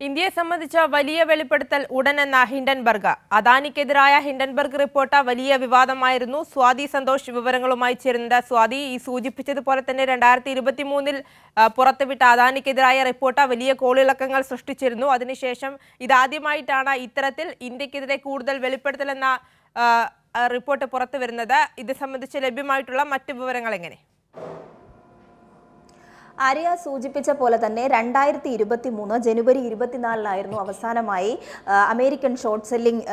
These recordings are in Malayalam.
ഇന്ത്യയെ സംബന്ധിച്ച വലിയ വെളിപ്പെടുത്തൽ ഉടനെന്ന ഹിൻഡൻബർഗ്. അദാനിക്കെതിരായ ഹിൻഡൻബർഗ് റിപ്പോർട്ട് വലിയ വിവാദമായിരുന്നു. സ്വാതി സന്തോഷ് വിവരങ്ങളുമായി ചേരുന്നത്. സ്വാതി, ഈ സൂചിപ്പിച്ചതുപോലെ തന്നെ 2023 പുറത്തുവിട്ട അദാനിക്കെതിരായ റിപ്പോർട്ട് വലിയ കോളിളക്കങ്ങൾ സൃഷ്ടിച്ചിരുന്നു. അതിനുശേഷം ഇതാദ്യമായിട്ടാണ് ഇത്തരത്തിൽ ഇന്ത്യക്കെതിരെ കൂടുതൽ വെളിപ്പെടുത്തൽ എന്ന റിപ്പോർട്ട് പുറത്തു വരുന്നത്. ഇത് സംബന്ധിച്ച് ലഭ്യമായിട്ടുള്ള മറ്റു വിവരങ്ങൾ എങ്ങനെ? ആര്യ സൂചിപ്പിച്ച പോലെ തന്നെ 2023 ജനുവരി 24 അവസാനമായി അമേരിക്കൻ ഷോർട്ട് സെല്ലിംഗ്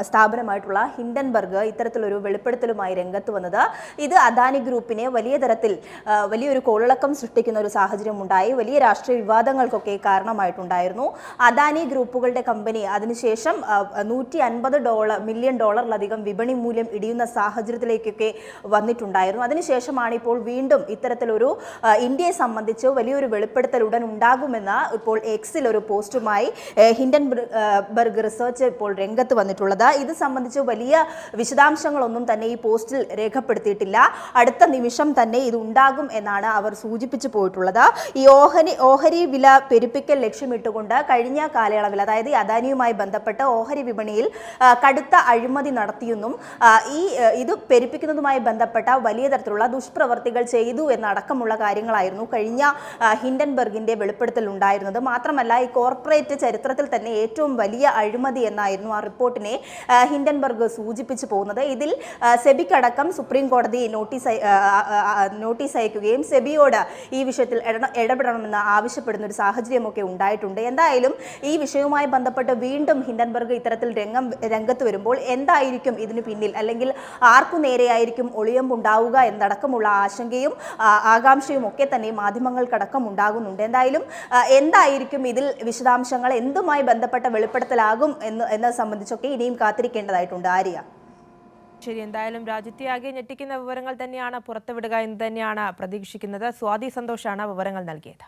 സ്ഥാപനമായിട്ടുള്ള ഹിൻഡൻബർഗ് ഇത്തരത്തിലൊരു വെളിപ്പെടുത്തലുമായി രംഗത്ത് വന്നത്. ഇത് അദാനി ഗ്രൂപ്പിനെ വലിയ തരത്തിൽ വലിയൊരു കോളിളക്കം സൃഷ്ടിക്കുന്ന ഒരു സാഹചര്യം ഉണ്ടായി. വലിയ രാഷ്ട്രീയ വിവാദങ്ങൾക്കൊക്കെ കാരണമായിട്ടുണ്ടായിരുന്നു. അദാനി ഗ്രൂപ്പുകളുടെ കമ്പനി അതിനുശേഷം $150 മില്യൺ വിപണി മൂല്യം ഇടിയുന്ന സാഹചര്യത്തിലേക്കൊക്കെ വന്നിട്ടുണ്ടായിരുന്നു. അതിനുശേഷമാണ് ഇപ്പോൾ വീണ്ടും ഇത്തരത്തിലൊരു ഇന്ത്യയെ സംബന്ധിച്ച് വലിയൊരു വെളിപ്പെടുത്തൽ ഉടൻ ഉണ്ടാകുമെന്ന് ഇപ്പോൾ എക്സിൽ ഒരു പോസ്റ്റുമായി ഹിൻഡൻബർഗ് റിസർച്ച് ഇപ്പോൾ രംഗത്ത് വന്നിട്ടുള്ളത്. ഇത് സംബന്ധിച്ച് വലിയ വിശദാംശങ്ങളൊന്നും തന്നെ ഈ പോസ്റ്റിൽ രേഖപ്പെടുത്തിയിട്ടില്ല. അടുത്ത നിമിഷം തന്നെ ഇത് ഉണ്ടാകും എന്നാണ് അവർ സൂചിപ്പിച്ചു പോയിട്ടുള്ളത്. ഈ ഓഹരി വില പെരുപ്പിക്കൽ ലക്ഷ്യമിട്ടുകൊണ്ട് കഴിഞ്ഞ കാലയളവിൽ, അതായത് അദാനിയുമായി ബന്ധപ്പെട്ട് ഓഹരി വിപണിയിൽ കടുത്ത അഴിമതി നടത്തിയെന്നും ഇത് പെരുപ്പിക്കുന്നതുമായി ബന്ധപ്പെട്ട വലിയ തരത്തിലുള്ള ദുഷ്പ്രവർത്തികൾ ചെയ്തു എന്നടക്കമുള്ള കാര്യങ്ങളായിരുന്നു കഴിഞ്ഞ ഹിൻഡൻബർഗിന്റെ വെളിപ്പെടുത്തൽ ഉണ്ടായിരുന്നത്. മാത്രമല്ല, ഈ കോർപ്പറേറ്റ് ചരിത്രത്തിൽ തന്നെ ഏറ്റവും വലിയ അഴിമതി എന്നായിരുന്നു ആ റിപ്പോർട്ടിനെ ഹിൻഡൻബർഗ് സൂചിപ്പിച്ചു പോകുന്നത്. ഇതിൽ സെബിക്കടക്കം സുപ്രീം കോടതി നോട്ടീസ് അയക്കുകയും സെബിയോട് ഈ വിഷയത്തിൽ ഇടപെടണമെന്ന് ആവശ്യപ്പെടുന്ന ഒരു സാഹചര്യമൊക്കെ ഉണ്ടായിട്ടുണ്ട്. എന്തായാലും ഈ വിഷയവുമായി ബന്ധപ്പെട്ട് വീണ്ടും ഹിൻഡൻബർഗ് ഇത്തരത്തിൽ രംഗത്ത് വരുമ്പോൾ എന്തായിരിക്കും ഇതിന് പിന്നിൽ, അല്ലെങ്കിൽ ആർക്കു നേരെയായിരിക്കും ഒളിയമ്പുണ്ടാവുക എന്നടക്കമുള്ള ആശങ്കയും ആകാംക്ഷയും ഒക്കെ തന്നെ മാധ്യമങ്ങൾക്കടക്കം ഉണ്ടാകുന്നുണ്ട്. എന്തായിരിക്കും ഇതിൽ വിശദാംശങ്ങൾ, എന്തുമായി ബന്ധപ്പെട്ട വെളിപ്പെടുത്തലാകും എന്നത് സംബന്ധിച്ചൊക്കെ ഇനിയും കാത്തിരിക്കേണ്ടതായിട്ടുണ്ട്. ആര്യ, ശരി, എന്തായാലും രാജ്യത്തെ ആകെ ഞെട്ടിക്കുന്ന വിവരങ്ങൾ തന്നെയാണ് പുറത്തുവിടുക എന്ന് തന്നെയാണ് പ്രതീക്ഷിക്കുന്നത്. സ്വാതി സന്തോഷാണ് വിവരങ്ങൾ നൽകിയത്.